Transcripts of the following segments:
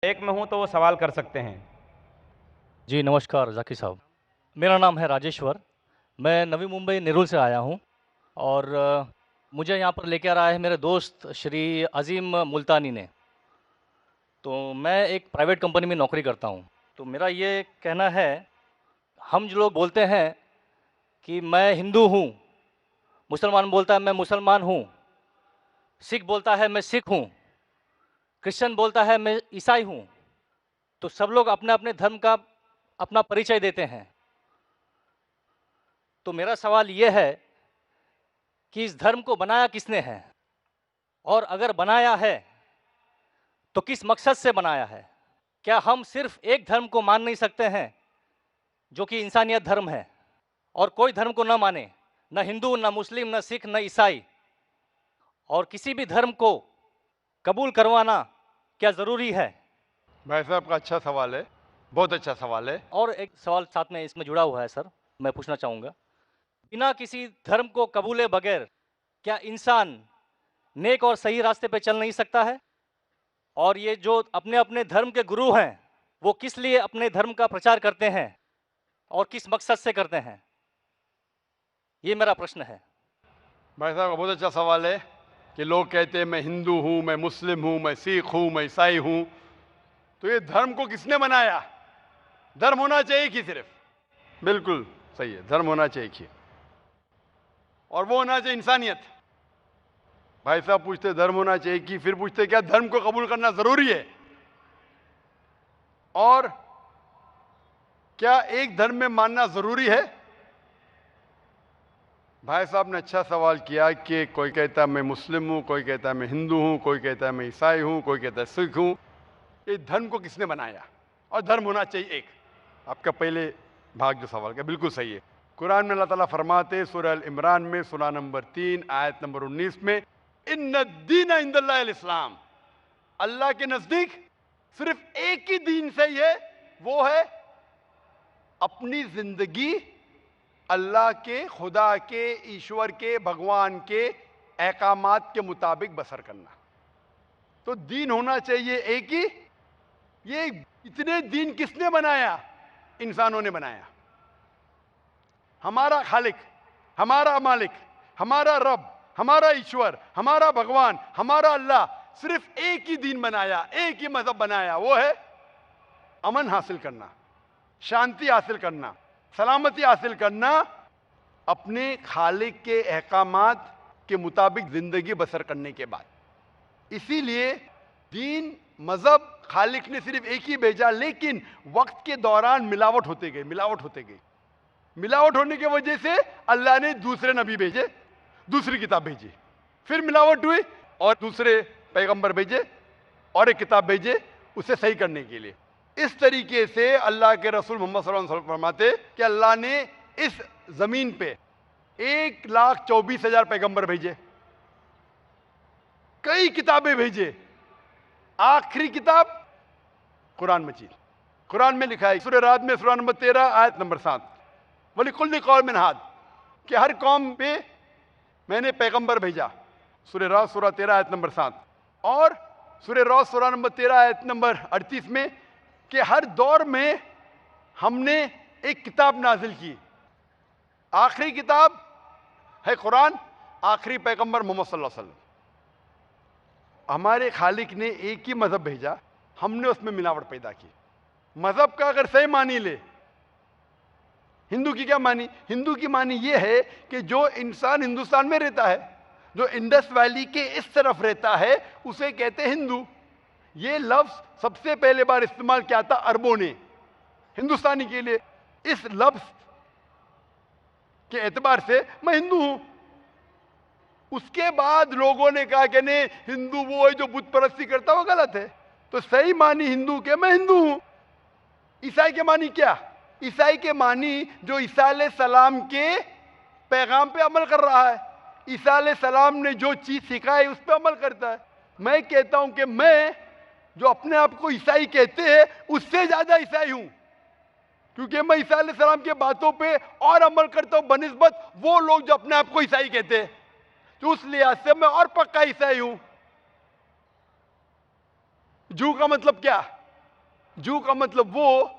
एक में हूँ तो वो सवाल कर सकते हैं। जी, नमस्कार ज़ाकिर साहब। मेरा नाम है राजेश्वर। मैं नवी मुंबई नेरुल से आया हूँ और मुझे यहाँ पर लेकर आए हैं मेरे दोस्त श्री अज़ीम मुल्तानी ने। तो मैं एक प्राइवेट कंपनी में नौकरी करता हूँ। तो मेरा ये कहना है, हम जो लोग बोलते हैं कि मैं हिंदू हूँ, मुसलमान बोलता है मैं मुसलमान हूँ, सिख बोलता है मैं सिख हूँ, क्रिश्चियन बोलता है मैं ईसाई हूँ। तो सब लोग अपने-अपने धर्म का अपना परिचय देते हैं। तो मेरा सवाल ये है कि इस धर्म को बनाया किसने है? और अगर बनाया है, तो किस मकसद से बनाया है? क्या हम सिर्फ एक धर्म को मान नहीं सकते हैं, जो कि इंसानियत धर्म है, और कोई धर्म को न माने, न हिंदू, न मुस्लिम, न सिख, न ईसाई, और किसी भी धर्म को कबूल करवाना क्या ज़रूरी है? भाई साहब का अच्छा सवाल है, बहुत अच्छा सवाल है। और एक सवाल साथ में इसमें जुड़ा हुआ है सर, मैं पूछना चाहूँगा। बिना किसी धर्म को कबूले बगैर क्या इंसान नेक और सही रास्ते पे चल नहीं सकता है? और ये जो अपने-अपने धर्म के गुरु हैं, वो किस लिए अपने धर्म का प्रचार करते हैं और किस मकसद से करते हैं? ये मेरा प्रश्न है। भाई साहब का बहुत अच्छा सवाल है कि लोग कहते हैं मैं हिंदू हूँ, मैं मुस्लिम हूँ, मैं सिख हूँ, मैं ईसाई हूँ। तो ये धर्म को किसने बनाया? धर्म होना चाहिए कि सिर्फ, बिल्कुल सही है, धर्म होना चाहिए कि, और वो होना चाहिए इंसानियत। भाई साहब पूछते धर्म होना चाहिए कि, फिर पूछते क्या धर्म को कबूल करना जरूरी है? और क्या एक धर्म में मानना जरूरी है? भाई साहब ने अच्छा सवाल किया कि कोई कहता है मैं मुस्लिम हूं, कोई कहता है मैं हिंदू हूं, कोई कहता है मैं ईसाई हूं, कोई कहता है सिख हूं। ये धर्म को किसने बनाया? और धर्म होना चाहिए एक। आपका पहले भाग जो सवाल का बिल्कुल सही है। कुरान में अल्लाह ताला फरमाते सूरह अल इमरान में सूरा नंबर 3 आयत नंबर 19 में, इन्ना दीन इंदल्लाह अल इस्लाम, अल्लाह के नजदीक सिर्फ एक ही दीन सही है, वो है अपनी जिंदगी अल्लाह के, खुदा के, ईश्वर के, भगवान के अहकामात के मुताबिक बसर करना। तो दीन होना चाहिए एक ही। ये इतने दीन किसने बनाया? इंसानों ने बनाया। हमारा खालिक, हमारा मालिक, हमारा रब, हमारा ईश्वर, हमारा भगवान, हमारा अल्लाह सिर्फ एक ही दीन बनाया, एक ही मजहब बनाया, वो है अमन हासिल करना, शांति हासिल करना, सलामती हासिल करना, अपने खालिक के अहकामात के मुताबिक जिंदगी बसर करने के बाद। इसीलिए दीन, मजहब खालिक ने सिर्फ एक ही भेजा, लेकिन वक्त के दौरान मिलावट होते गई, मिलावट होते गई। मिलावट होने की वजह से अल्लाह ने दूसरे नबी भेजे, दूसरी किताब भेजी, फिर मिलावट हुई और दूसरे पैगंबर भेजे और एक किताब भेजे उसे सही करने के लिए। इस तरीके से अल्लाह के रसूल मोहम्मद सल्लल्लाहु अलैहि वसल्लम फरमाते कि अल्लाह ने इस जमीन पे 1,24,000 पैगंबर भेजे, कई किताबें भेजे। आखिरी किताब कुरान मजीद। कुरान में लिखा है सूरह रात में सूरा नंबर 13 आयत नंबर 7, वलिकुल्लि कौमिन हाद, कि हर कौम पे मैंने पैगंबर भेजा। सूरह रात सूरा 13 आयत नंबर 7 और सूरह रात सूरा नंबर 13 आयत नंबर 38 में कि हर दौर में हमने एक किताब नाजिल की। आखिरी किताब है कुरान, आखिरी पैगंबर मोहम्मद सल्लल्लाहु अलैहि वसल्लम। हमारे खालिक ने एक ही मजहब भेजा, हमने उसमें मिलावट पैदा की। मजहब का अगर सही मानी ले, हिंदू की क्या मानी? हिंदू की मानी यह है कि जो इंसान हिंदुस्तान में रहता है, जो इंडस वैली के इस तरफ रहता है, उसे कहते हैं हिंदू। ये लफ्ज सबसे पहले बार इस्तेमाल किया था अरबों ने हिंदुस्तानी के लिए। इस लफ्ज के एतबार से मैं हिंदू हूं। उसके बाद लोगों ने कहा कि नहीं, हिंदू वो है जो बुत परस्ती करता, वो गलत है। तो सही मानी हिंदू के मैं हिंदू हूं। ईसाई के मानी क्या? ईसाई के मानी जो ईसा अलैहि सलाम के पैगाम पे अमल कर रहा है, ईसा अलैहि सलाम ने जो चीज सिखाई उस पर अमल करता है। मैं कहता हूं कि मैं जो अपने आप को ईसाई कहते हैं उससे ज्यादा ईसाई हूं, क्योंकि मैं ईसा अलैहि सलाम के बातों पे और अमल करता हूं बनिस्बत वो लोग जो अपने आप को ईसाई कहते हैं। तो उस लिहाज से मैं और पक्का ईसाई हूं। जू का मतलब क्या? जू का मतलब वो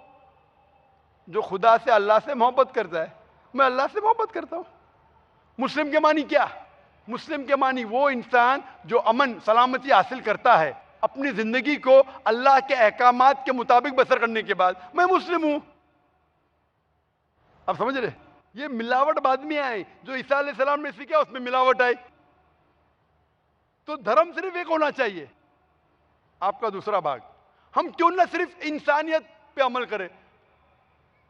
जो खुदा से, अल्लाह से मोहब्बत करता है। मैं अल्लाह से मोहब्बत करता हूं। मुस्लिम के मानी क्या? मुस्लिम के मानी वो इंसान जो अमन सलामती हासिल करता है अपनी जिंदगी को अल्लाह के अहकामात के मुताबिक बसर करने के बाद, मैं मुस्लिम हूं। आप समझ रहे? ये मिलावट बाद में आई, जो ईसा अलैहिस्सलाम ने सीखा उसमें मिलावट आई। तो धर्म सिर्फ एक होना चाहिए। आपका दूसरा भाग, हम क्यों ना सिर्फ इंसानियत पे अमल करें?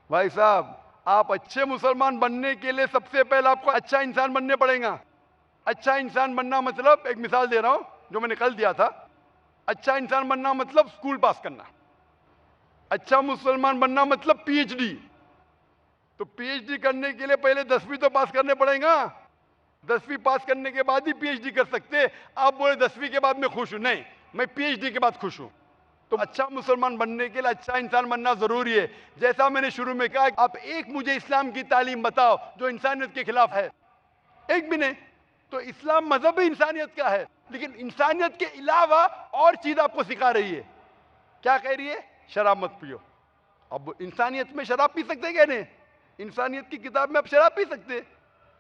भाई साहब, आप अच्छे मुसलमान बनने के लिए सबसे पहले आपको अच्छा इंसान बनने पड़ेगा। अच्छा इंसान बनना मतलब, एक मिसाल दे रहा हूं जो मैंने कल दिया था। अच्छा इंसान बनना मतलब स्कूल पास करना। अच्छा मुसलमान बनना मतलब पीएचडी। तो पीएचडी करने के लिए पहले 10वीं तो पास करने पड़ेगा। 10वीं पास करने के बाद ही पीएचडी कर सकते। आप बोले 10वीं के बाद मैं खुश हूं, नहीं, मैं पीएचडी के बाद खुश हूं। तो अच्छा मुसलमान बनने के लिए अच्छा इंसान बनना जरूरी है। जैसा मैंने शुरू में कहा, आप एक मुझे इस्लाम की तालीम बताओ जो इंसानियत के खिलाफ है, एक भी नहीं। तो इस्लाम मजहब ही इंसानियत का है, लेकिन इंसानियत के अलावा और चीज आपको सिखा रही है। क्या कह रही है? शराब मत पियो। अब इंसानियत में शराब पी सकते क्या? नहीं, इंसानियत की किताब में आप शराब पी सकते।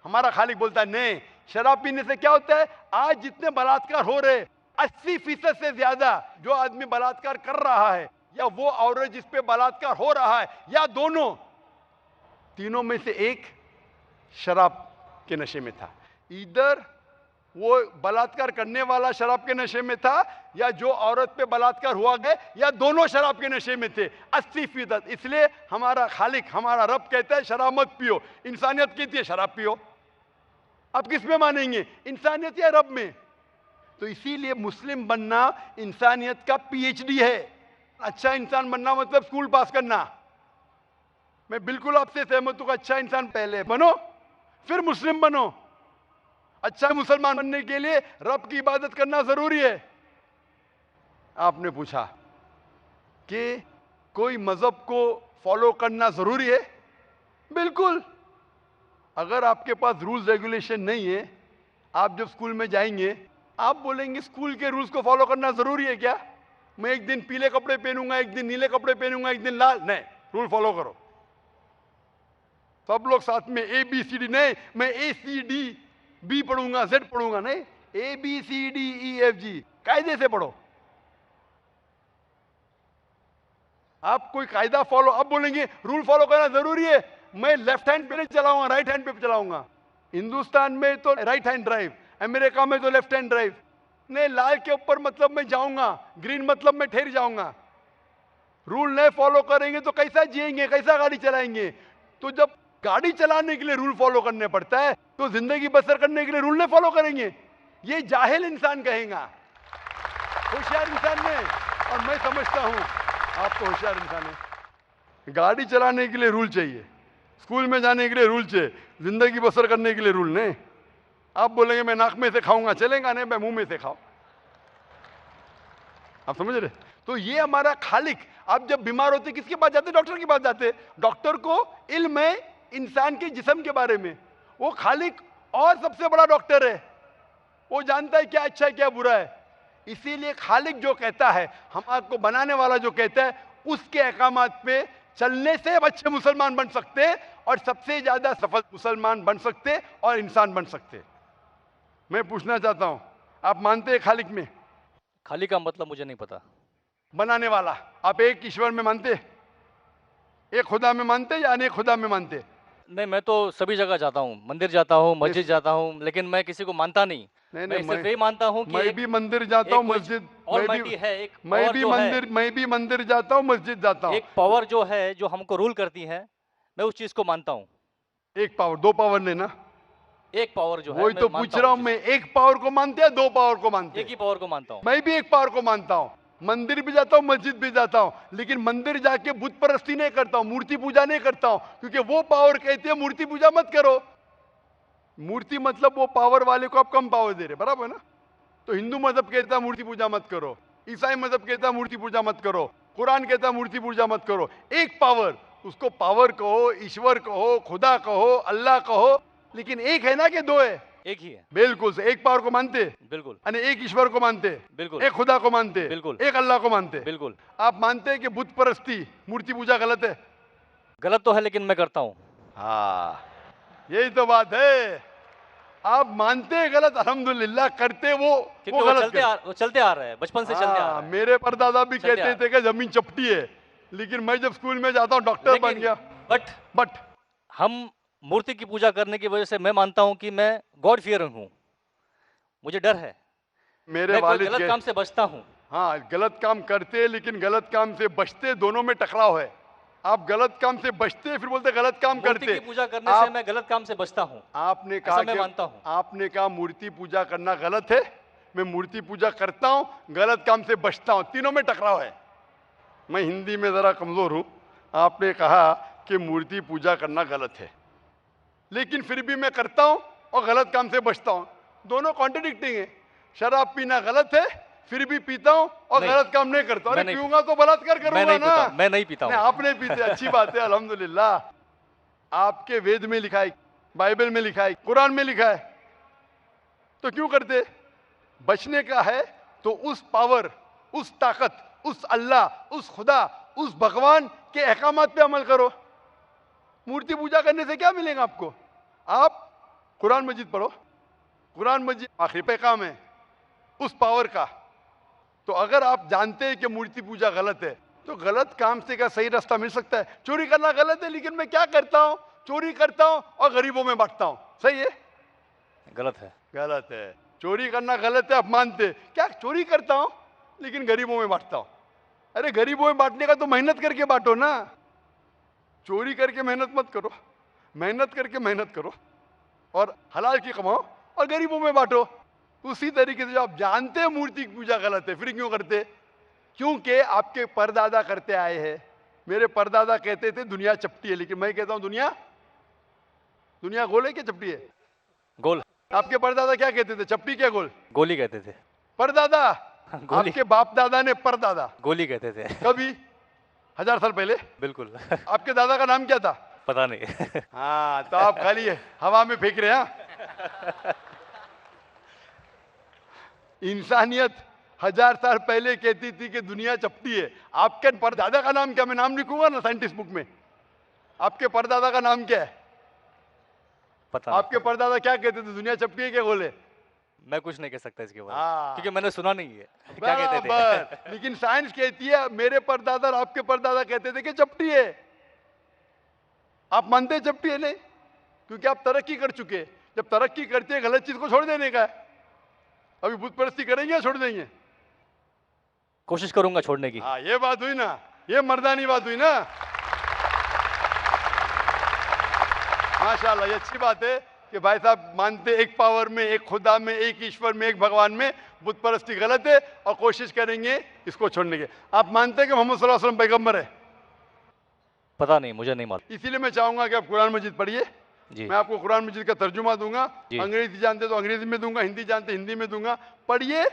हमारा खालिक बोलता है नहीं, शराब पीने से क्या होता है? आज जितने बलात्कार हो रहे, 80% से ज्यादा जो आदमी बलात्कार कर रहा है, या वो औरत जिस पे बलात्कार हो रहा है, या दोनों, तीनों में से एक शराब के नशे में था। इधर वो बलात्कार करने वाला शराब के नशे में था, या जो औरत पे बलात्कार हुआ गया, या दोनों शराब के नशे में थे। 80%। इसलिए हमारा खालिक, हमारा रब कहता है शराब मत पियो। इंसानियत कहती है शराब पियो। आप किस में मानेंगे, इंसानियत या रब में? तो इसीलिए मुस्लिम बनना इंसानियत का पीएचडी है। अच्छा इंसान बनना मतलब स्कूल पास करना। मैं बिल्कुल आपसे सहमत हूं। अच्छा इंसान पहले बनो, फिर मुस्लिम बनो। अच्छा मुसलमान बनने के लिए रब की इबादत करना जरूरी है। आपने पूछा कि कोई मजहब को फॉलो करना जरूरी है? बिल्कुल। अगर आपके पास रूल्स रेगुलेशन नहीं है, आप जब स्कूल में जाएंगे आप बोलेंगे स्कूल के रूल्स को फॉलो करना जरूरी है क्या? मैं एक दिन पीले कपड़े पहनूंगा, एक दिन नीले कपड़े पहनूंगा, एक दिन लाल, नहीं, रूल फॉलो करो। सब लोग साथ में ABCD, नहीं मैं ACDB पढ़ूंगा, Z पढ़ूंगा, नहीं, ABCDEFG कायदे से पढ़ो। आप कोई कायदा फॉलो, अब बोलेंगे रूल फॉलो करना जरूरी है, मैं लेफ्ट हैंड पे नहीं चलाऊंगा, राइट हैंड पे चलाऊंगा। हिंदुस्तान में तो राइट हैंड ड्राइव, अमेरिका में तो लेफ्ट हैंड ड्राइव। नहीं, लाल के ऊपर मतलब मैं जाऊंगा, ग्रीन मतलब मैं ठहर जाऊंगा। रूल नहीं फॉलो करेंगे तो कैसा जिएंगे, कैसा गाड़ी चलाएंगे? तो जब गाड़ी चलाने के लिए रूल फॉलो करने पड़ता है, तो जिंदगी बसर करने के लिए रूल नहीं फॉलो करेंगे? ये जाहिल इंसान कहेगा। होशियार इंसान नहीं, और मैं समझता हूं आप तो होशियार इंसान है। गाड़ी चलाने के लिए रूल चाहिए, स्कूल में जाने के लिए रूल चाहिए, जिंदगी बसर करने के लिए रूल नहीं। आप बोलेंगे मैं नाक में से खाऊंगा, चलेगा नहीं, मैं मुंह में से खाऊं। आप समझ रहे? तो ये हमारा खालिक। आप जब बीमार होते किसके पास जाते? डॉक्टर के पास जाते। डॉक्टर को इल्म है इंसान के जिस्म के बारे में। वो खालिक और सबसे बड़ा डॉक्टर है, वो जानता है क्या अच्छा है क्या बुरा है। इसीलिए खालिक जो कहता है, हम आपको बनाने वाला जो कहता है, उसके अहकामात पे चलने से अच्छे मुसलमान बन सकते और सबसे ज्यादा सफल मुसलमान बन सकते और इंसान बन सकते। मैं पूछना चाहता हूं, आप मानते हैं खालिक में? खाली का मतलब मुझे नहीं पता। बनाने वाला। आप एक ईश्वर में मानते, एक खुदा में मानते या अनेक खुदा में मानते? नहीं, मैं तो सभी जगह जाता हूँ, मंदिर जाता हूँ, मस्जिद जाता हूँ, लेकिन मैं किसी को मानता नहीं। नहीं, मैं सिर्फ यही मानता हूँ कि मैं भी मंदिर जाता हूँ, मस्जिद, ऑलमाइटी है, एक मैं पावर भी जो है, मैं भी मंदिर जाता हूँ, मस्जिद जाता हूँ। एक पावर जो है जो हमको रूल करती है, मैं उस चीज को मानता हूँ। एक पावर, दो पावर नहीं ना? एक पावर जो है, वही मैं तो मानता पूछ रहा हूँ मैं, एक पावर को मानते हैं, दो पावर को मानते हैं? एक ही पावर को मानता हूँ। मैं भी एक पावर को मानता हूँ। मंदिर भी जाता हूँ, मस्जिद भी जाता हूँ, लेकिन मंदिर जाके बुत परस्ती नहीं करता हूँ, मूर्ति पूजा नहीं करता हूँ, क्योंकि वो पावर कहती है मूर्ति पूजा मत करो। मूर्ति मतलब वो पावर वाले को आप कम पावर दे रहे, बराबर ना? तो हिंदू मजहब कहता है मूर्ति पूजा मत करो, ईसाई मजहब कहता है मूर्ति पूजा मत करो, कुरान कहता है मूर्ति पूजा मत करो। एक पावर, उसको पावर कहो, ईश्वर कहो, खुदा कहो, अल्लाह कहो, लेकिन एक है ना कि दो है? एक ही है। बिल्कुल से एक पावर को मानते, बिल्कुल यानी एक ईश्वर को मानते, बिल्कुल एक खुदा को मानते, बिल्कुल। एक अल्लाह को मानते। बिल्कुल। आप मानते हैं कि बुत परस्ती, मूर्ति पूजा गलत है? गलत तो है लेकिन मैं करता हूँ। हाँ, यही तो बात है। आप मानते हैं गलत, अल्हम्दुलिल्लाह, करते वो गलत वो चलते आ रहा है, बचपन से चलते आ रहा है। मेरे परदादा भी चलते कहते थे कि जमीन चपटी है, लेकिन मैं जब स्कूल में जाता हूँ डॉक्टर बन गया। बट हम मूर्ति की पूजा करने की वजह से मैं मानता हूँ कि मैं गॉड फियरिंग हूँ, मुझे डर है, मेरे मैं वालिद गलत काम से बचता हूँ। हाँ, गलत काम करते लेकिन गलत काम से बचते, दोनों में टकराव है। आप गलत काम से बचते फिर बोलते गलत काम करते। मूर्ति की पूजा करने से मैं गलत काम से बचता हूँ। आपने कहा मैं मानता हूँ। आपने कहा मूर्ति पूजा करना गलत है, मैं मूर्ति पूजा करता हूँ, गलत काम से बचता हूँ, तीनों में टकराव है। मैं हिंदी में जरा कमजोर हूँ। आपने कहा कि मूर्ति पूजा करना गलत है, लेकिन फिर भी मैं करता हूँ और गलत काम से बचता हूँ, दोनों कॉन्ट्रडिक्टिंग है। शराब पीना गलत है, फिर भी पीता हूँ और गलत काम नहीं करता। अरे पीऊंगा तो बलात्कार करूंगा ना। मैं नहीं पीता हूँ। आप नहीं पीते, अच्छी बात है, अल्हम्दुलिल्लाह। आपके वेद में लिखा है, बाइबल में लिखा है, कुरान में लिखा है, तो क्यों करते? बचने का है तो उस पावर, उस ताकत, उस अल्लाह, उस खुदा, उस भगवान के अहकामात पे अमल करो। मूर्ति पूजा करने से क्या मिलेगा आपको? आप कुरान मजीद पढ़ो, कुरान मजीद आखिरी पैगाम है उस पावर का। तो अगर आप जानते हैं कि मूर्ति पूजा गलत है, तो गलत काम से क्या सही रास्ता मिल सकता है? चोरी करना गलत है, लेकिन मैं क्या करता हूं? चोरी करता हूं और गरीबों में बांटता हूं, सही है? गलत है। गलत है। चोरी करना गलत है, आप मानते क्या? चोरी करता हूं लेकिन गरीबों में बांटता हूं। अरे गरीबों में बांटने का तो मेहनत करके बांटो ना, चोरी करके मेहनत मत करो। मेहनत करके मेहनत करो और हलाल की कमाओ और गरीबों में बांटो। उसी तरीके से जो आप जानते हैं मूर्ति की पूजा गलत है, फिर क्यों करते? क्योंकि आपके परदादा करते आए हैं। मेरे परदादा कहते थे दुनिया चपटी है, लेकिन मैं कहता हूं दुनिया गोल है क्या चपटी है? गोल। आपके परदादा क्या कहते थे, चपटी क्या गोल? गोली कहते थे। परदादा? आपके बाप दादा ने परदादा गोली कहते थे। कभी 1000 साल पहले? बिल्कुल। आपके दादा का नाम क्या था? पता नहीं। हाँ, तो आप खाली हवा में फेंक रहे हैं। इंसानियत 1000 साल पहले कहती थी कि दुनिया चपटी है। आपके परदादा का नाम क्या? मैं नाम लिखूंगा ना साइंटिस्ट बुक में। आपके परदादा का नाम क्या है? पता आपके परदादा क्या कहते थे, दुनिया चपटी है क्या गोल है? मैं कुछ नहीं कह सकता इसके बारे हाँ। में, क्योंकि मैंने सुना नहीं है क्या कहते थे। लेकिन साइंस कहती है, मेरे परदादा और आपके परदादा कहते थे कि चपटी है। आप मानते हैं चपटी है? नहीं, क्योंकि आप तरक्की कर चुके हैं। जब तरक्की करते हैं, गलत चीज को छोड़ देने का है। अभी बुत परस्ती करेंगे या छोड़ देंगे? कोशिश करूंगा छोड़ने की। हाँ, ये बात हुई ना, ये मर्दानी बात हुई ना। माशाल्लाह, ये अच्छी बात है कि भाई साहब मानते एक पावर में, एक खुदा में, एक ईश्वर में, एक भगवान में। बुत परस्ती गलत है और कोशिश करेंगे इसको छोड़ने के। आप मानते हैं कि मोहम्मद सल्लल्लाहु अलैहि वसल्लम पैगंबर है? पता नहीं, मुझे नहीं मालूम। इसीलिए मैं चाहूंगा कि आप कुरान मजीद पढ़िए। मैं आपको कुरान मजीद का तर्जुमा दूंगा। अंग्रेजी जानते तो अंग्रेजी में दूंगा, हिंदी जानते हिंदी में दूंगा। पढ़िए,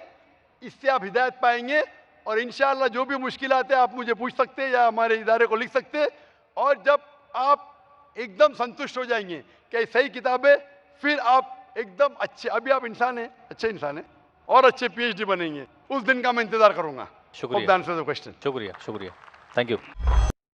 इससे आप हिदायत पाएंगे और इंशाअल्लाह जो भी मुश्किलात है आप मुझे पूछ सकते हैं या हमारे इदारे को लिख सकते हैं। और जब आप एकदम संतुष्ट हो जाएंगे कि सही किताब है, फिर आप एकदम अच्छे, अभी आप इंसान हैं, अच्छे इंसान हैं और अच्छे PhD बनेंगे। उस दिन का मैं इंतजार करूंगा। शुक्रिया। क्वेश्चन। शुक्रिया, थैंक यू।